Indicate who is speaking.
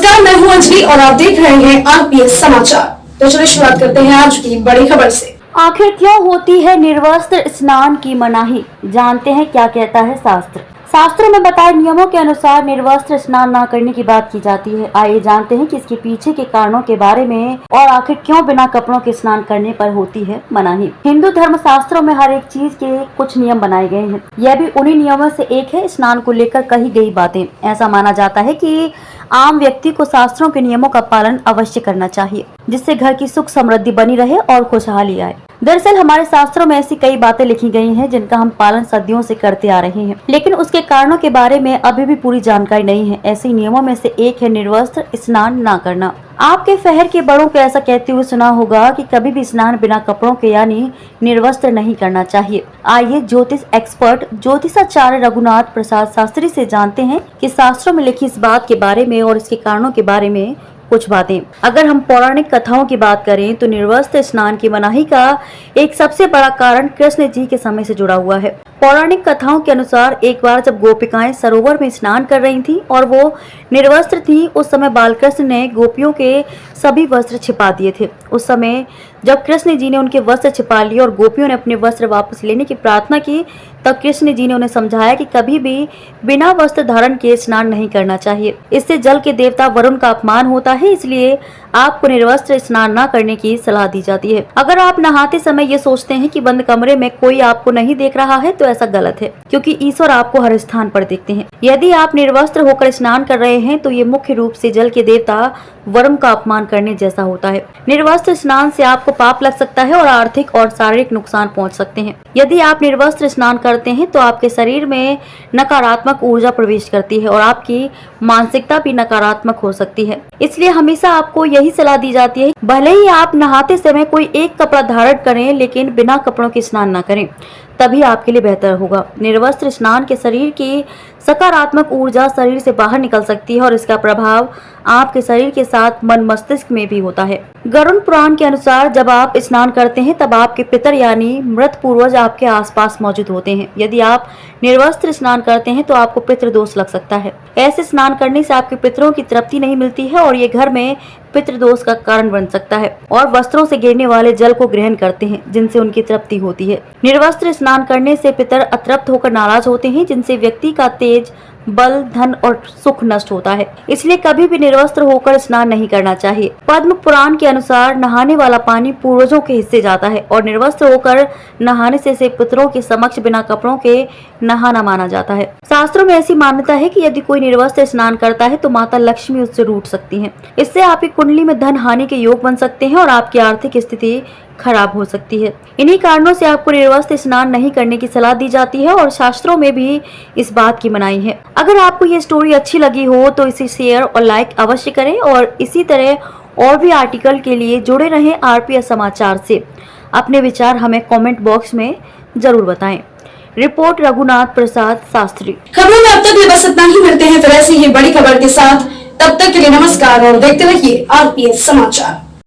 Speaker 1: नमस्कार, मैं हूं अंजलि और आप देख रहे हैं आरपीएस समाचार। तो चलिए शुरुआत करते हैं आज की बड़ी खबर से।
Speaker 2: आखिर क्यों होती है निर्वस्त्र स्नान की मनाही, जानते हैं क्या कहता है शास्त्र। शास्त्रों में बताए नियमों के अनुसार निर्वस्त्र स्नान न करने की बात की जाती है। आइए जानते हैं कि इसके पीछे के कारणों के बारे में और आखिर क्यों बिना कपड़ों के स्नान करने पर होती है मनाही। हिंदू धर्म शास्त्रों में हर एक चीज के कुछ नियम बनाए गए हैं। यह भी उन्हीं नियमों से एक है। स्नान को लेकर कही गई बातें, ऐसा माना जाता है कि आम व्यक्ति को शास्त्रों के नियमों का पालन अवश्य करना चाहिए, जिससे घर की सुख समृद्धि बनी रहे और खुशहाली आए। दरअसल हमारे शास्त्रों में ऐसी कई बातें लिखी गई हैं जिनका हम पालन सदियों से करते आ रहे हैं, लेकिन उसके कारणों के बारे में अभी भी पूरी जानकारी नहीं है। ऐसे नियमों में से एक है निर्वस्त्र स्नान न करना। आपके शहर के बड़ों को ऐसा कहते हुए सुना होगा कि कभी भी स्नान बिना कपड़ों के यानी निर्वस्त्र नहीं करना चाहिए। आइए ज्योतिष एक्सपर्ट ज्योतिषाचार्य रघुनाथ प्रसाद शास्त्री से जानते हैं कि शास्त्रों में लिखी इस बात के बारे में और इसके कारणों के बारे में कुछ बातें। अगर हम पौराणिक कथाओं की बात करें तो निर्वस्त्र स्नान की मनाही का एक सबसे बड़ा कारण कृष्ण जी के समय से जुड़ा हुआ है। पौराणिक कथाओं के अनुसार एक बार जब गोपिकाएं सरोवर में स्नान कर रही थीं और वो निर्वस्त्र थीं, उस समय बालकृष्ण ने गोपियों के सभी वस्त्र छिपा दिए थे। उस समय जब कृष्ण जी ने उनके वस्त्र छिपा लिए और गोपियों ने अपने वस्त्र वापस लेने की प्रार्थना की, तब कृष्ण जी ने उन्हें समझाया कि कभी भी बिना वस्त्र धारण किए स्नान नहीं करना चाहिए। इससे जल के देवता वरुण का अपमान होता है, इसलिए आपको निर्वस्त्र स्नान न करने की सलाह दी जाती है। अगर आप नहाते समय ये सोचते हैं कि बंद कमरे में कोई आपको नहीं देख रहा है तो ऐसा गलत है, क्योंकि ईश्वर आपको हर स्थान पर देखते हैं। यदि आप निर्वस्त्र होकर स्नान कर रहे हैं तो ये मुख्य रूप से जल के देवता वरुण का अपमान करने जैसा होता है। निर्वस्त्र स्नान से आपको पाप लग सकता है और आर्थिक और शारीरिक नुकसान पहुंच सकते हैं। यदि आप निर्वस्त्र स्नान करते हैं तो आपके शरीर में नकारात्मक ऊर्जा प्रवेश करती है और आपकी मानसिकता भी नकारात्मक हो सकती है। इसलिए हमेशा आपको यही सलाह दी जाती है, भले ही आप नहाते समय कोई एक कपड़ा धारण करें लेकिन बिना कपड़ों के स्नान न करें, तभी आपके लिए बेहतर होगा। निर्वस्त्र स्नान के शरीर की सकारात्मक ऊर्जा शरीर से बाहर निकल सकती है और इसका प्रभाव आपके शरीर के साथ मन मस्तिष्क में भी होता है। गरुड़ पुराण के अनुसार जब आप स्नान करते हैं तब आपके पितर यानी मृत पूर्वज आपके आसपास मौजूद होते हैं। यदि आप निर्वस्त्र स्नान करते हैं तो आपको पितृदोष लग सकता है। ऐसे स्नान करने से आपके पितरों की तृप्ति नहीं मिलती है और ये घर में पितृदोष का कारण बन सकता है और वस्त्रों से गिरने वाले जल को ग्रहण करते हैं, जिनसे उनकी तृप्ति होती है। निर्वस्त्र स्नान करने से पितर अतृप्त होकर नाराज होते हैं, जिनसे व्यक्ति का तेज, बल, धन और सुख नष्ट होता है। इसलिए कभी भी निर्वस्त्र होकर स्नान नहीं करना चाहिए। पद्म पुराण के अनुसार नहाने वाला पानी पूर्वजों के हिस्से जाता है और निर्वस्त्र होकर नहाने से पितरों के समक्ष बिना कपड़ों के नहाना माना जाता है। शास्त्रों में ऐसी मान्यता है कि यदि कोई निर्वस्त्र स्नान करता है तो माता लक्ष्मी उससे रूठ सकती हैं। इससे आपकी कुंडली में धन हानि के योग बन सकते हैं और आपकी आर्थिक स्थिति खराब हो सकती है। इन्हीं कारणों से आपको निर्वस्त्र स्नान नहीं करने की सलाह दी जाती है और शास्त्रों में भी इस बात की मनाही है। अगर आपको ये स्टोरी अच्छी लगी हो तो इसे शेयर और लाइक अवश्य करें और इसी तरह और भी आर्टिकल के लिए जुड़े रहें आरपीएस समाचार से। अपने विचार हमें कमेंट बॉक्स में जरूर बताएं। रिपोर्ट रघुनाथ प्रसाद शास्त्री।
Speaker 1: खबरों में अब तक ये बस इतना ही। मिलते हैं फिर ऐसी ही बड़ी खबर के साथ। तब तक के लिए नमस्कार और देखते रहिए आरपीएस समाचार।